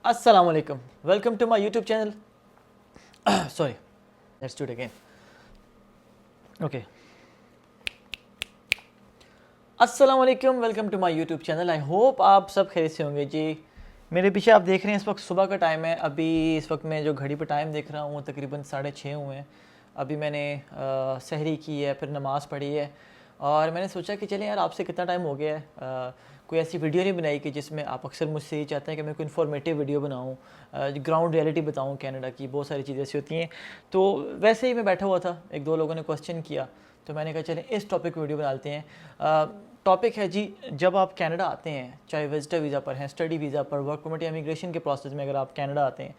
Assalamualaikum. Welcome to my YouTube channel. Sorry, let's do it again. Okay. Assalamualaikum. Welcome to my YouTube channel. I hope आप सब खैरियत से होंगे जी। मेरे पीछे आप देख रहे हैं इस वक्त सुबह का टाइम है। अभी इस वक्त मैं जो घड़ी पर टाइम देख रहा हूँ तकरीबन 6:30 हुए हैं। अभी मैंने सहरी की है, फिर नमाज़ पढ़ी है और मैंने सोचा कि चलें यार आपसे कितना टाइम हो गया है, कोई ऐसी वीडियो नहीं बनाई कि जिसमें आप अक्सर मुझसे ये चाहते हैं कि मैं कोई इन्फॉर्मेटिव वीडियो बनाऊँ, ग्राउंड रियलिटी बताऊँ कनाडा की। बहुत सारी चीज़ें ऐसी होती हैं। तो वैसे ही मैं बैठा हुआ था, एक दो लोगों ने क्वेश्चन किया तो मैंने कहा चलें इस टॉपिक वीडियो बनाते हैं। टॉपिक है जी, जब आप कनाडा आते हैं, चाहे विजिटर वीज़ा पर हैं, स्टडी वीज़ा पर, वर्क परमिट या इमिग्रेशन के प्रोसेस में अगर आप कनाडा आते हैं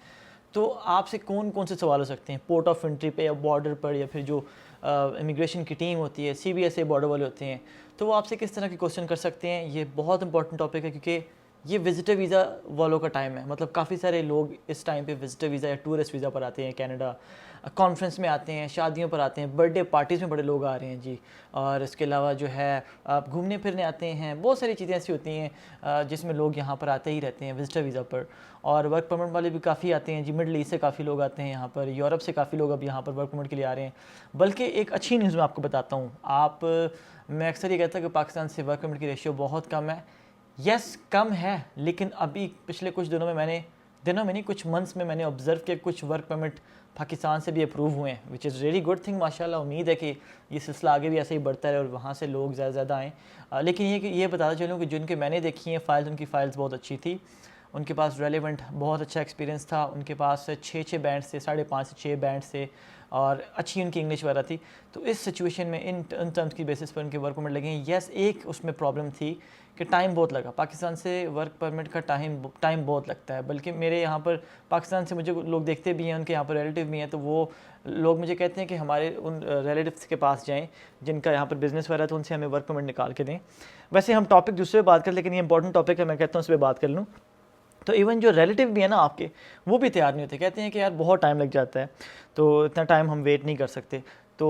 तो आपसे कौन कौन से सवाल हो सकते हैं पोर्ट ऑफ एंट्री पे या बॉर्डर पर, या फिर जो इमिग्रेशन की टीम होती है, CBSA बॉर्डर वाले होते हैं, तो वो आपसे किस तरह के क्वेश्चन कर सकते हैं। ये बहुत इंपॉर्टेंट टॉपिक है क्योंकि ये विजिटर वीज़ा वालों का टाइम है। मतलब काफ़ी सारे लोग इस टाइम पे विजिटर वीज़ा या टूरिस्ट वीज़ा पर आते हैं कनाडा, कॉन्फ्रेंस में आते हैं, शादियों पर आते हैं, बर्थडे पार्टीज़ में बड़े लोग आ रहे हैं जी। और इसके अलावा जो है आप घूमने फिरने आते हैं, बहुत सारी चीज़ें ऐसी होती हैं जिसमें लोग यहाँ पर आते ही रहते हैं विजिटर वीज़ा पर। और वर्क परमिट वाले भी काफ़ी आते हैं जी, मिडल ईस्ट से काफ़ी लोग आते हैं यहाँ पर, यूरोप से काफ़ी लोग अब यहाँ पर वर्क परमिट के लिए आ रहे हैं। बल्कि एक अच्छी न्यूज़ मैं आपको बताता हूँ। मैं अक्सर ये कहता हूँ कि पाकिस्तान से वर्क परमिट की रेशियो बहुत कम है। यस कम है, लेकिन अभी पिछले कुछ दिनों में नहीं, कुछ मंथ्स में मैंने ऑब्ज़र्व किया कुछ वर्क परमिट पाकिस्तान से भी अप्रूव हुए हैं, which is really good thing माशाल्लाह। उम्मीद है कि ये सिलसिला आगे भी ऐसे ही बढ़ता रहे और वहाँ से लोग ज़्यादा आएँ। लेकिन ये बताता चलूँ कि जिनके मैंने देखी हैं फ़ाइल्स, उनकी फ़ाइल्स बहुत अच्छी थी, उनके पास रेलेवेंट बहुत अच्छा एक्सपीरियंस था, उनके पास 6 बैंड्स थे, 5.5 से 6 बैंड्स थे और अच्छी उनकी इंग्लिश वगैरह थी। तो इस सिचुएशन में इन टर्म्स की बेसिस पर उनके वर्क परमिट लगे हैं। येस, एक उसमें प्रॉब्लम थी कि टाइम बहुत लगा। पाकिस्तान से वर्क परमिट का टाइम बहुत लगता है। बल्कि मेरे यहाँ पर पाकिस्तान से मुझे लोग देखते भी हैं, उनके यहाँ पर रिलेटिव भी हैं, तो वो लोग मुझे कहते हैं कि हमारे उन रिलेटिव्स के पास जाएं जिनका यहाँ पर बिज़नेस वगैरह, तो उनसे हमें वर्क परमिट निकाल के दें। वैसे हम टॉपिक दूसरे बात करें, लेकिन ये इंपॉर्टेंट टॉपिक है, मैं कहता हूँ इस पर बात कर लूँ। तो इवन जो रिलेटिव भी है ना आपके, वो भी तैयार नहीं होते, कहते हैं कि यार बहुत टाइम लग जाता है, तो इतना टाइम हम वेट नहीं कर सकते। तो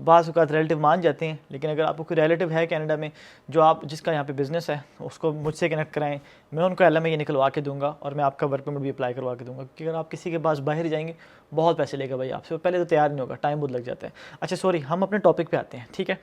बाज़ औक़ात रिलेटिव मान जाते हैं, लेकिन अगर आपको कोई रिलेटिव है कनाडा में जो आप जिसका यहाँ पे बिज़नेस है, उसको मुझसे कनेक्ट कराएं, मैं उनको LMA निकलवा के दूंगा और मैं आपका वर्क परमिट भी अप्लाई करवा के दूंगा। क्योंकि अगर आप किसी के पास बाहर जाएंगे बहुत पैसे लेगा भाई आपसे, पहले तो तैयार नहीं होगा, टाइम बहुत लग जाता है। अच्छा सॉरी, हम अपने टॉपिक पर आते हैं, ठीक है।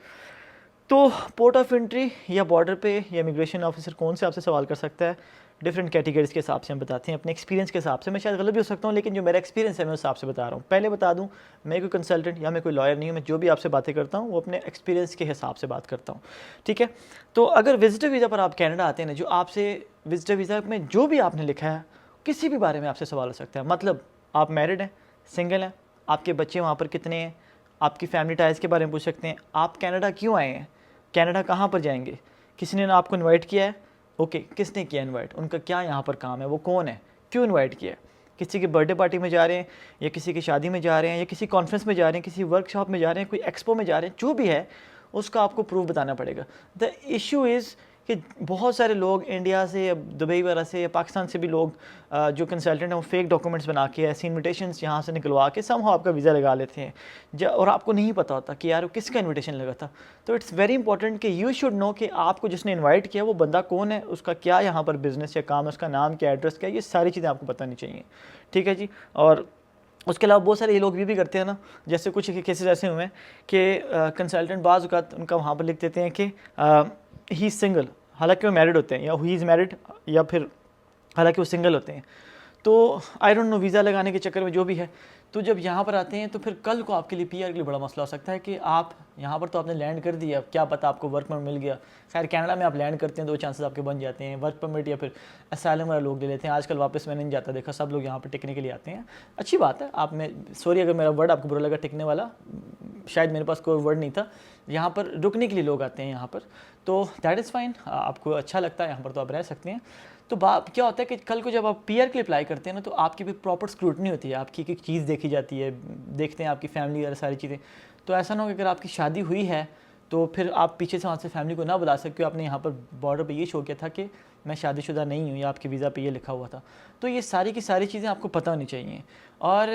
तो पोर्ट ऑफ एंट्री या बॉर्डर पे या इमिग्रेशन ऑफिसर कौन से आपसे सवाल कर सकता है, डिफरेंट कैटेगरीज़ के हिसाब से हम बताते हैं, अपने एक्सपीरियंस के हिसाब से। मैं शायद गलत भी हो सकता हूँ, लेकिन जो मेरा एक्सपीरियंस है मैं उस हिसाब से बता रहा हूँ। पहले बता दूँ, मैं कोई कंसल्टेंट या मैं कोई लॉयर नहीं हूँ, मैं जो भी आपसे बातें करता हूँ वो अपने एक्सपीरियंस के हिसाब से बात करता हूँ, ठीक है। तो अगर विजिटर वीज़ा पर आप कनाडा आते हैं ना, जो आपसे विजिटर वीज़ा में जो भी आपने लिखा है किसी भी बारे में आपसे सवाल हो सकता है। मतलब आप मैरिड हैं, सिंगल हैं, आपके बच्चे वहाँ पर कितने हैं, आपकी फैमिली टाइज के बारे में पूछ सकते हैं, आप कनाडा क्यों आए हैं, कनाडा कहाँ पर जाएंगे, किसी ने ना आपको इनवाइट किया है, ओके किसने किया इनवाइट, उनका क्या यहाँ पर काम है, वो कौन है, क्यों इनवाइट किया है, किसी की बर्थडे पार्टी में जा रहे हैं या किसी की शादी में जा रहे हैं या किसी कॉन्फ्रेंस में जा रहे हैं, किसी वर्कशॉप में जा रहे हैं, कोई एक्सपो में जा रहे हैं, जो भी है उसका आपको प्रूफ बताना पड़ेगा। द इशू इज़ कि बहुत सारे लोग इंडिया से या दुबई वगैरह से या पाकिस्तान से भी लोग जो कंसल्टेंट हैं वो फेक डॉक्यूमेंट्स बना के ऐसी इन्विटेशंस यहाँ से निकलवा के समहाउ आपका वीज़ा लगा लेते हैं और आपको नहीं पता होता कि यार किसका इन्विटेशन लगा था। तो इट्स वेरी इंपॉर्टेंट कि यू शुड नो कि आपको जिसने इन्वाइट किया वो बंदा कौन है, उसका क्या यहाँ पर बिज़नेस या काम है, उसका नाम क्या, एड्रेस क्या, ये सारी चीज़ें आपको बतानी चाहिए, ठीक है जी। और उसके अलावा बहुत सारे ये लोग ये भी करते हैं ना, जैसे कुछ केसेस ऐसे हुए हैं कि कंसल्टेंट बाज़ औक़ात उनका वहाँ पर लिख देते हैं कि ही सिंगल, हालांकि वो मैरिड होते हैं, या ही इज़ मैरिड, या फिर हालांकि वो सिंगल होते हैं। तो आई डोंट नो, वीज़ा लगाने के चक्कर में जो भी है, तो जब यहाँ पर आते हैं तो फिर कल को आपके लिए PR के लिए बड़ा मसला हो सकता है कि आप यहाँ पर तो आपने लैंड कर दिया, क्या पता आपको वर्क परमिट मिल गया। खैर कनाडा में आप लैंड करते हैं, 2 चांसेस आपके बन जाते हैं, वर्क परमिट या फिर असाइलम वाले लोग ले लेते हैं। आजकल वापस मैंने नहीं जाता देखा, सब लोग यहाँ पर टिकने के लिए आते हैं, अच्छी बात है। आप में सॉरी अगर मेरा वर्ड आपको बुरा लगा, टिकने वाला शायद मेरे पास कोई वर्ड नहीं था, यहाँ पर रुकने के लिए लोग आते हैं यहाँ पर, तो दैट इज़ फाइन, आपको अच्छा लगता है यहाँ पर तो आप रह सकते हैं। तो क्या होता है कि कल को जब आप PR के लिए अप्लाई करते हैं ना, तो आपकी भी प्रॉपर स्क्रूटनी होती है, आपकी एक एक चीज़ देखी जाती है, देखते हैं आपकी फैमिली और सारी चीज़ें। तो ऐसा ना हो कि अगर आपकी शादी हुई है तो फिर आप पीछे से वहाँ से फैमिली को ना बुला सकते हो, आपने यहाँ पर बॉर्डर पे ये शो किया था कि मैं शादीशुदा नहीं हूँ या आपके वीज़ा पे ये लिखा हुआ था। तो ये सारी की सारी चीज़ें आपको पता होनी चाहिए। और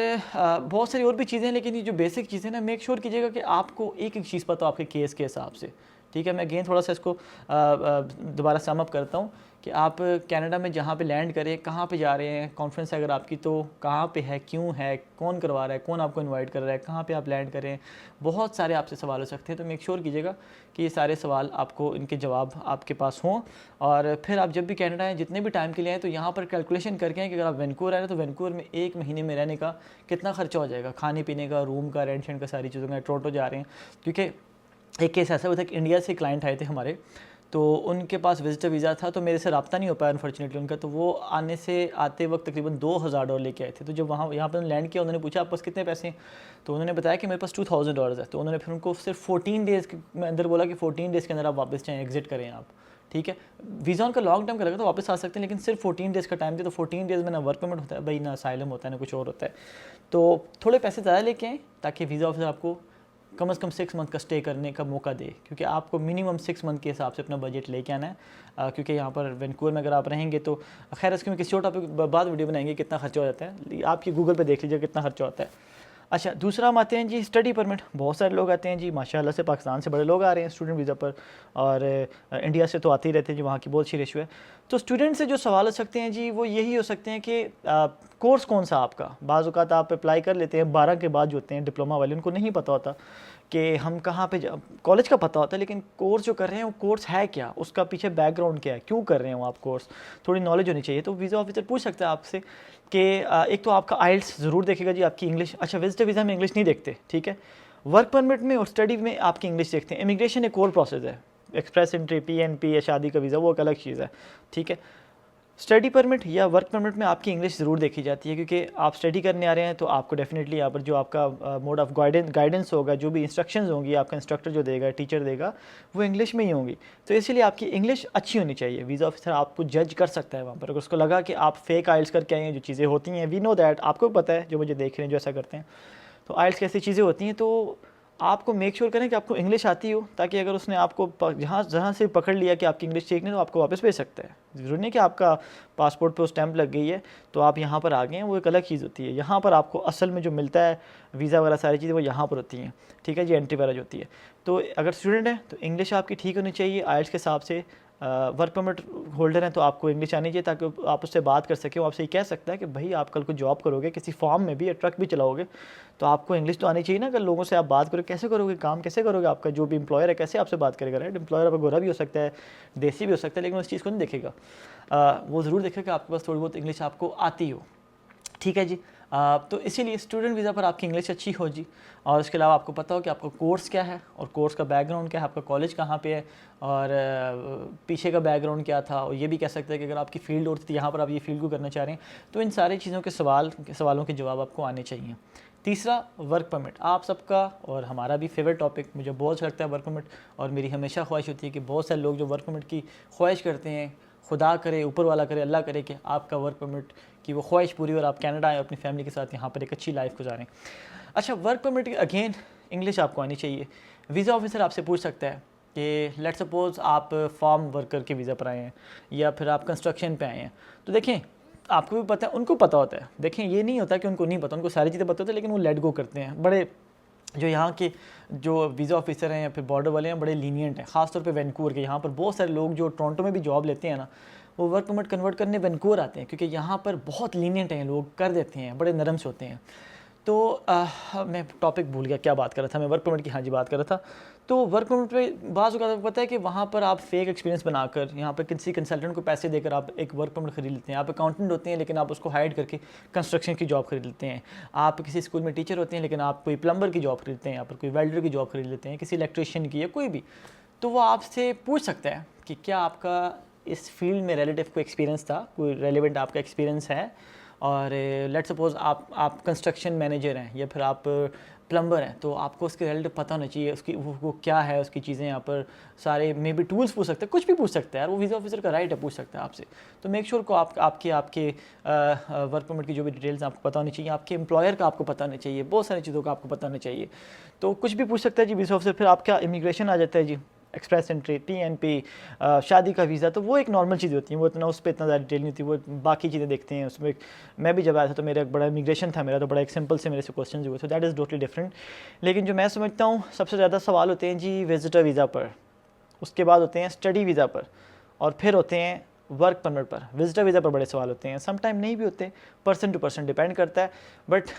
बहुत सारी और भी चीज़ें हैं, लेकिन ये जो बेसिक चीज़ें ना, मेक श्योर कीजिएगा कि आपको एक एक चीज़ पता हो आपके केस के हिसाब से, ठीक है, मैं अगेन थोड़ा सा इसको दोबारा सम अप करता हूँ कि आप कनाडा में जहाँ पे लैंड करें, कहाँ पे जा रहे हैं, कॉन्फ्रेंस है अगर आपकी तो कहाँ पे है, क्यों है, कौन करवा रहा है, कौन आपको इनवाइट कर रहा है, कहाँ पे आप लैंड करें, बहुत सारे आपसे सवाल हो सकते हैं। तो मेक श्योर कीजिएगा कि ये सारे सवाल आपको इनके जवाब आपके पास हों। और फिर आप जब भी कनाडा आएँ, जितने भी टाइम के लिए आएँ, तो यहाँ पर कैलकुलेशन करके आएँ कि अगर आप वैंकूवर आए तो वैंकूवर में 1 महीने में रहने का कितना खर्चा हो जाएगा, खाने पीने का, रूम का, रेंट शेंट का, सारी चीज़ों का। टोरंटो जा रहे हैं, क्योंकि एक केस ऐसा हुआ था कि इंडिया से क्लाइंट आए थे हमारे, तो उनके पास विजिटर वीज़ा था, तो मेरे से रब्ता नहीं हो पाया अनफॉर्चुनेटली उनका। तो वो आते वक्त तकरीबन $2000 लेके आए थे। तो जब वहाँ यहाँ पर लैंड किया, उन्होंने पूछा आपके पास कितने पैसे हैं, तो उन्होंने बताया कि मेरे पास $2000 है। तो उन्होंने फिर उनको सिर्फ 14 डेज़ के अंदर बोला कि 14 डेज़ के अंदर आप वापस जाएँ, एग्जिट करें आप, ठीक है। वीज़ा उनका लॉन्ग टर्म का लगा तो वापस आ सकते हैं, लेकिन सिर्फ 14 डेज़ का टाइम दिया। तो 14 डेज़ में ना वर्क परमिट होता है भाई, ना असाइलम होता है, ना कुछ और होता है। तो थोड़े पैसे ज़्यादा लेके आएँ ताकि वीज़ा ऑफिसर आपको कम से कम 6 मंथ का स्टे करने का मौका दे, क्योंकि आपको मिनिमम 6 मंथ के हिसाब से अपना बजट लेके आना है। क्योंकि यहाँ पर वैंकूवर में अगर आप रहेंगे तो खैर इसके में किसी और टॉपिक बाद वीडियो बनाएंगे कितना खर्चा हो जाता है, आप ये गूगल पे देख लीजिए कितना खर्चा होता है। अच्छा, दूसरा हम आते हैं जी स्टडी परमिट। बहुत सारे लोग आते हैं जी, माशाल्लाह से पाकिस्तान से बड़े लोग आ रहे हैं स्टूडेंट वीज़ा पर, और इंडिया से तो आते ही रहते हैं जी, वहाँ की बहुत अच्छी रेशियो है। तो स्टूडेंट से जो सवाल हो सकते हैं जी वो यही हो सकते हैं कि कोर्स कौन सा आपका। बाज़ औक़ात आप अप्लाई कर लेते हैं 12 के बाद जो होते हैं डिप्लोमा वाले, उनको नहीं पता होता कि हम कहाँ पे कॉलेज का पता होता है, लेकिन कोर्स जो कर रहे हैं वो कोर्स है क्या, उसका पीछे बैकग्राउंड क्या है, क्यों कर रहे हैं वो आप कोर्स, थोड़ी नॉलेज होनी चाहिए। तो वीज़ा ऑफिसर पूछ सकता है आपसे कि एक तो आपका आइल्स ज़रूर देखेगा जी, आपकी इंग्लिश। अच्छा, विजिटर वीज़ा में इंग्लिश नहीं देखते, ठीक है। वर्क परमिट में और स्टडी में आपकी इंग्लिश देखते हैं। इमिग्रेशन एक और प्रोसेस है, एक्सप्रेस एंट्री, PNP या शादी का वीज़ा, वो एक अलग चीज़ है, ठीक है। स्टडी परमिट या वर्क परमिट में आपकी इंग्लिश ज़रूर देखी जाती है, क्योंकि आप स्टडी करने आ रहे हैं तो आपको डेफिनेटली यहाँ पर जो आपका मोड ऑफ गाइडेंस होगा, जो भी इंस्ट्रक्शंस होंगी, आपका इंस्ट्रक्टर जो देगा, टीचर देगा, वो इंग्लिश में ही होंगी। तो इसीलिए आपकी इंग्लिश अच्छी होनी चाहिए। वीज़ा ऑफिसर आपको जज कर सकता है वहाँ पर, अगर उसको लगा कि आप फेक आइल्स करके आए हैं, जो चीज़ें होती हैं, वी नो दैट, आपको पता है, जो मुझे देख रहे हैं जो ऐसा करते हैं। तो आइल्स कैसी चीज़ें होती हैं, तो आपको मेक श्योर करें कि आपको इंग्लिश आती हो, ताकि अगर उसने आपको जहाँ से पकड़ लिया कि आपकी इंग्लिश ठीक नहीं, तो आपको वापस भेज सकता है। ज़रूरी नहीं कि आपका पासपोर्ट पे स्टैंप लग गई है तो आप यहाँ पर आ गए हैं, वो एक अलग चीज़ होती है। यहाँ पर आपको असल में जो मिलता है वीज़ा वगैरह सारी चीज़ें वो यहाँ पर होती हैं, ठीक है जी, एंट्री वगैरह जो होती है। तो अगर स्टूडेंट है तो इंग्लिश आपकी ठीक होनी चाहिए आइल्स के हिसाब से। वर्क परमिट होल्डर हैं तो आपको इंग्लिश आनी चाहिए, ताकि आप उससे बात कर सकें। वो आपसे ये कह सकता है कि भाई आप कल को जॉब करोगे, किसी फॉर्म में भी या ट्रक भी चलाओगे, तो आपको इंग्लिश तो आनी चाहिए ना। अगर लोगों से आप बात करोगे, कैसे करोगे काम, कैसे करोगे, आपका जो भी एम्प्लॉयर है कैसे आपसे बात करेगा, राइट। एम्प्लॉयर आपका गोरा भी हो सकता है, देसी भी हो सकता है, लेकिन उस चीज़ को नहीं देखेगा। वो ज़रूर देखेगा कि आपके पास थोड़ी बहुत इंग्लिश आपको आती हो, ठीक है जी। तो इसीलिए स्टूडेंट वीज़ा पर आपकी इंग्लिश अच्छी हो जी, और उसके अलावा आपको पता हो कि आपका कोर्स क्या है और कोर्स का बैकग्राउंड क्या है, आपका कॉलेज कहाँ पे है और पीछे का बैकग्राउंड क्या था। और ये भी कह सकते हैं कि अगर आपकी फील्ड और यहाँ पर आप ये फील्ड को करना चाह रहे हैं, तो इन सारी चीज़ों के सवालों के जवाब आपको आने चाहिए। तीसरा, वर्क परमिट। आप सबका और हमारा भी फेवरेट टॉपिक, मुझे बहुत अच्छा लगता है वर्क परमिट, और मेरी हमेशा ख्वाहिश होती है कि बहुत सारे लोग जो वर्क परमिट की ख्वाहिश करते हैं, खुदा करे, ऊपर वाला करे, अल्लाह करे कि आपका वर्क परमिट की वो ख्वाहिश पूरी और आप कनाडा आए अपनी फैमिली के साथ यहाँ पर एक अच्छी लाइफ गुजारें। अच्छा, वर्क परमिट अगेन इंग्लिश आपको आनी चाहिए। वीज़ा ऑफिसर आपसे पूछ सकता है कि लेट्स सपोज़ आप फार्म वर्कर के वीज़ा पर आए हैं या फिर आप कंस्ट्रक्शन पे आए हैं, तो देखें आपको भी पता है, उनको पता होता है। देखें, ये नहीं होता कि उनको नहीं पता, उनको सारी चीज़ें पता होती है, लेकिन वो लेट गो करते हैं। बड़े जो यहाँ के जो वीज़ा ऑफिसर हैं या फिर बॉर्डर वाले हैं, बड़े लीनियंट हैं, ख़ासतौर पे वैंकूवर के। यहाँ पर बहुत सारे लोग जो टोरंटो में भी जॉब लेते हैं ना, वो वर्क परमिट कन्वर्ट करने वैंकूवर आते हैं, क्योंकि यहाँ पर बहुत लीनियंट हैं लोग, कर देते हैं, बड़े नरम से होते हैं। तो मैं टॉपिक भूल गया, क्या बात कर रहा था मैं, वर्क परमिट की, हाँ जी बात कर रहा था। तो वर्क परमिट पे बाज़ का पता है कि वहाँ पर आप फेक एक्सपीरियंस बनाकर, यहाँ पर किसी कंसल्टेंट को पैसे देकर आप एक वर्क परमिट खरीद लेते हैं। आप अकाउंटेंट होते हैं लेकिन आप उसको हाइड करके कंस्ट्रक्शन की जॉब खरीद लेते हैं। आप किसी स्कूल में टीचर होते हैं लेकिन आप कोई प्लम्बर की जॉब खरीदते हैं, यहाँ पर कोई वेल्डर की जॉब खरीद लेते हैं, किसी इलेक्ट्रिशियन की या कोई भी। तो वो आपसे पूछ सकता है कि क्या आपका इस फील्ड में रिलेटिव कोई एक्सपीरियंस था, कोई रेलिवेंट आपका एक्सपीरियंस है। और लेट्स सपोज़ आप कंस्ट्रक्शन मैनेजर हैं या फिर आप प्लम्बर हैं, तो आपको उसके रिलेटिव पता होना चाहिए, उसकी वो क्या है, उसकी चीज़ें यहाँ पर सारे मे बी टूल्स पूछ सकते हैं, कुछ भी पूछ सकता है यार, वो वीज़ा ऑफिसर का राइट है, पूछ सकता है आपसे। तो मेक श्योर को आपके वर्क परमिट की जो भी डिटेल्स आपको पता होनी चाहिए, आपके एम्प्लॉयर का आपको पता होना चाहिए, बहुत सारी चीज़ों का आपको पता होना चाहिए। तो कुछ भी पूछ सकता है जी वीज़ा ऑफिसर। फिर आपका इमिग्रेशन आ जाता है जी, एक्सप्रेस एंट्री, PNP, शादी का वीज़ा, तो वो एक नॉर्मल चीज़ होती है, वो इतना उस पर इतना ज़्यादा डिटेल नहीं होती, वो बाकी चीज़ें देखते हैं उसमें। मैं भी जब आया था तो मेरा एक बड़ा इमिग्रेशन था, मेरा तो बड़ा एक सिंपल से मेरे से क्वेश्चन हुए, तो दैट इज़ टोटली डिफरेंट। लेकिन जो मैं समझता हूँ सबसे ज़्यादा सवाल होते हैं जी विजिटर वीज़ा पर, उसके बाद होते हैं स्टडी वीज़ा पर, और फिर होते हैं वर्क परमिट पर। विजिटर वीज़ा पर बड़े सवाल होते हैं, सम टाइम नहीं भी होते, पर्सन टू पर्सन डिपेंड करता है। बट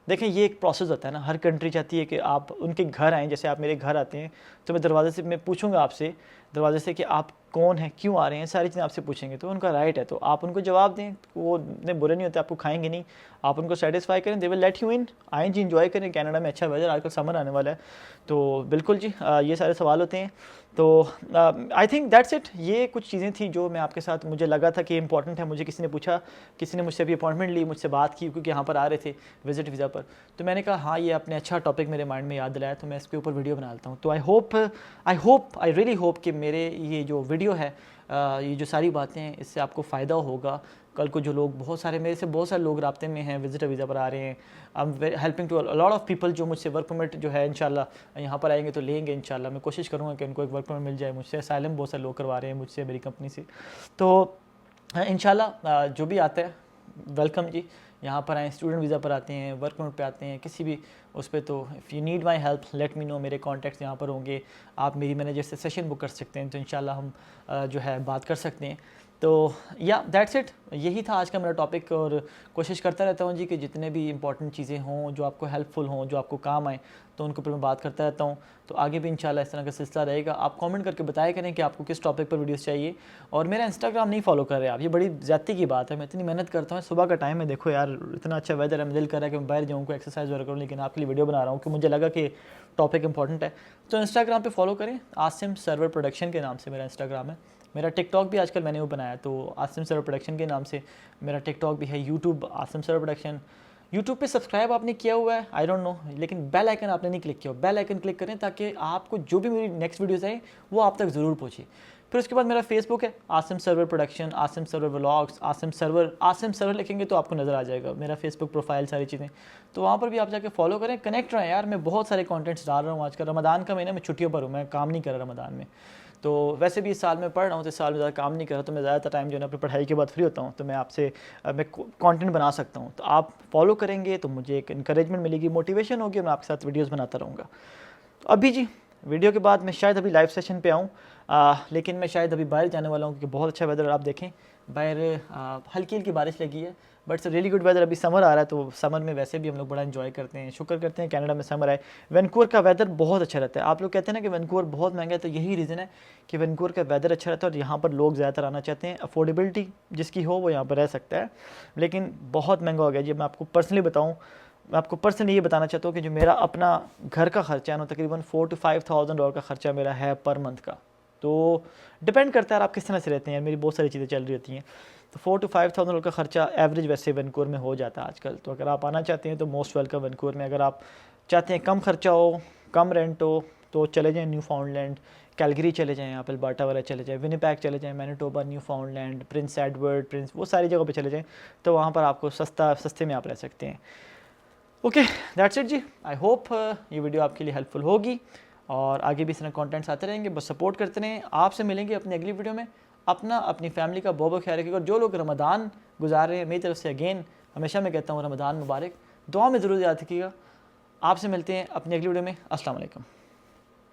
देखें, ये एक प्रोसेस होता है ना, हर कंट्री चाहती है कि आप उनके घर आएँ। जैसे आप मेरे घर आते हैं तो मैं दरवाजे से मैं पूछूंगा आपसे, दरवाजे से, कि आप कौन हैं, क्यों आ रहे हैं, सारी चीज़ें आपसे पूछेंगे, तो उनका राइट है, तो आप उनको जवाब दें। वो इतने बुरे नहीं होते, आपको खाएंगे नहीं, आप उनको सेटिस्फाई करें, they will let you in. आएँ जी, इंजॉय करें, कनाडा में अच्छा वेदर, आजकल समर आने वाला है, तो बिल्कुल जी ये सारे सवाल होते हैं। तो आई थिंक दैट्स इट। ये कुछ चीज़ें थी जो मैं आपके साथ, मुझे लगा था कि इंपॉर्टेंट है। मुझे किसी ने पूछा, किसी ने मुझसे अभी अपॉइंटमेंट ली, मुझसे बात की, क्योंकि यहाँ पर आ रहे थे विजिट वीज़ा पर, तो मैंने कहा हाँ, ये आपने अच्छा टॉपिक मेरे माइंड में याद दिलाया, तो मैं इसके ऊपर वीडियो बनाता हूँ। तो आई रियली होप कि मेरे ये जो वीडियो है, ये जो सारी बातें हैं, इससे आपको फ़ायदा होगा। कल को जो लोग, बहुत सारे मेरे से बहुत सारे लोग राब्ते में हैं, विजिटर वीज़ा पर आ रहे हैं, I am helping to lot of people, जो मुझसे वर्क परमिट जो है इंशाल्लाह यहाँ पर आएंगे तो लेंगे इंशाल्लाह। मैं कोशिश करूँगा कि उनको एक वर्क परमिट मिल जाए। मुझसे असाइलम बहुत सारे लोग करवा रहे हैं मुझसे, मेरी कंपनी से। तो इंशाल्लाह जो भी आता है वेलकम जी, यहाँ पर आएँ, स्टूडेंट वीज़ा पर आते हैं, वर्क परमिट पे आते हैं, किसी भी उस पर, तो if you need my help let me know. मेरे कॉन्टैक्ट्स यहाँ पर होंगे, आप मेरी मैनेजर से सेशन बुक कर सकते हैं, तो इंशाल्लाह हम जो है बात कर सकते हैं। तो या दैट्स इट, यही था आज का मेरा टॉपिक। और कोशिश करता रहता हूँ जी कि जितने भी इंपॉर्टेंट चीज़ें हों, जो आपको हेल्पफुल हों, जो आपको काम आए, तो उनको पर मैं बात करता रहता हूँ। तो आगे भी इंशाल्लाह इस तरह का सिलसिला रहेगा। आप कमेंट करके बताया करें कि आपको किस टॉपिक पर वीडियोस चाहिए। और मेरा इंस्टाग्राम नहीं फॉलो कर रहे आप, ये बड़ी ज़्यादती की बात है। मैं इतनी मेहनत करता हूँ, सुबह का टाइम है, देखो यार इतना अच्छा वेदर है, मैं दिल कर रहा है कि मैं बाहर जाऊँ, कोई एक्सरसाइज वगैरह करूँ, लेकिन आपके लिए वीडियो बना रहा हूँ कि मुझे लगा कि टॉपिक इंपॉर्टेंट है। तो इंस्टाग्राम पे फॉलो करें, आसिम सर्वर प्रोडक्शन के नाम से मेरा इंस्टाग्राम है। मेरा टिकटॉक भी आजकल मैंने वो बनाया, तो आसिम सर्वर प्रोडक्शन के नाम से मेरा टिकटॉक भी है। YouTube Asim server production. YouTube पे सब्सक्राइब आपने किया हुआ है, आई डोंट नो, लेकिन बेल आइकन आपने नहीं क्लिक किया। बेल आइकन क्लिक करें ताकि आपको जो भी मेरी नेक्स्ट वीडियोज़ आए वो आप तक ज़रूर पहुँचे। फिर उसके बाद मेरा फेसबुक है, Asim server production, Asim server vlogs, Asim server लिखेंगे तो आपको नज़र आ जाएगा मेरा फेसबुक प्रोफाइल, सारी चीज़ें। तो वहाँ पर भी आप जाके फॉलो करें, कनेक्ट रहें यार। मैं बहुत सारे कंटेंट्स डाल रहा हूँ आजकल। रमज़ान का महीना, मैं छुट्टियों पर हूँ, मैं काम नहीं कर रहा रमज़ान में। तो वैसे भी इस साल में पढ़ रहा हूँ, तो इस साल में ज़्यादा काम नहीं कर रहा, तो मैं ज़्यादातर टाइम जो है अपनी पढ़ाई के बाद फ्री होता हूँ, तो मैं आपसे मैं कंटेंट बना सकता हूँ। तो आप फॉलो करेंगे तो मुझे एक इंकरेजमेंट मिलेगी, मोटिवेशन होगी, और मैं आपके साथ वीडियोज़ बनाता रहूँगा। तो अभी जी वीडियो के बाद मैं शायद अभी लाइव सेशन पे आऊँ, लेकिन मैं शायद अभी बाहर जाने वाला हूँ, क्योंकि बहुत अच्छा वेदर। आप देखें बाहर हल्की हल्की बारिश लगी है, but it's really good weather. अभी समर आ रहा है, तो समर में वैसे भी हम लोग बड़ा एंजॉय करते हैं। शुक्र करते हैं कनाडा में समर आए। वैंकूवर का वेदर बहुत अच्छा रहता है। आप लोग कहते हैं ना कि वैंकूवर बहुत महंगा है, तो यही रीज़न है कि वैंकूवर का वेदर अच्छा रहता है, और यहाँ पर लोग ज़्यादातर आना चाहते हैं। अफोर्डेबिलिटी जिसकी हो वो यहाँ पर रह सकता है, लेकिन बहुत महंगा हो गया जी। मैं आपको पर्सनली बताऊँ, मैं आपको पर्सनली ये बताना चाहता हूँ कि जो मेरा अपना घर का खर्चा है ना, तकरीबन $4,000 to 5,000 का खर्चा मेरा है पर मंथ का। तो डिपेंड करता है आप किस तरह से रहते हैं। मेरी बहुत सारी चीज़ें चल रही होती हैं, तो $4,000 to 5,000 का खर्चा एवरेज वैसे वैंकूवर में हो जाता है आजकल। तो अगर आप आना चाहते हैं तो मोस्ट वेलकम वैंकूवर में। अगर आप चाहते हैं कम खर्चा हो, कम रेंट हो, तो चले जाएँ न्यू फाउंडलैंड, कैलगरी चले जाएँ, आप अल्बर्टा वगैरह चले जाएँ, विनिपेग चले जाएँ, मैनिटोबा, न्यू फाउंडलैंड, प्रिंस एडवर्ड, वो सारी जगह पे चले जाएँ। तो वहाँ पर आपको सस्ते में आप रह सकते हैं। ओके, दैट्स इट जी। आई होप ये वीडियो आपके लिए हेल्पफुल होगी, और आगे भी इस तरह कॉन्टेंट्स आते रहेंगे। बस सपोर्ट करते रहें। आपसे मिलेंगे अपनी अगली वीडियो में। अपनी फैमिली का बहुत ख्याल रखिएगा। और जो लोग रमज़ान गुजार रहे हैं, मेरी तरफ से अगेन हमेशा मैं कहता हूँ रमज़ान मुबारक। दुआ में ज़रूर याद रखिएगा। आपसे मिलते हैं अपनी अगली वीडियो में। अस्सलाम वालेकुम।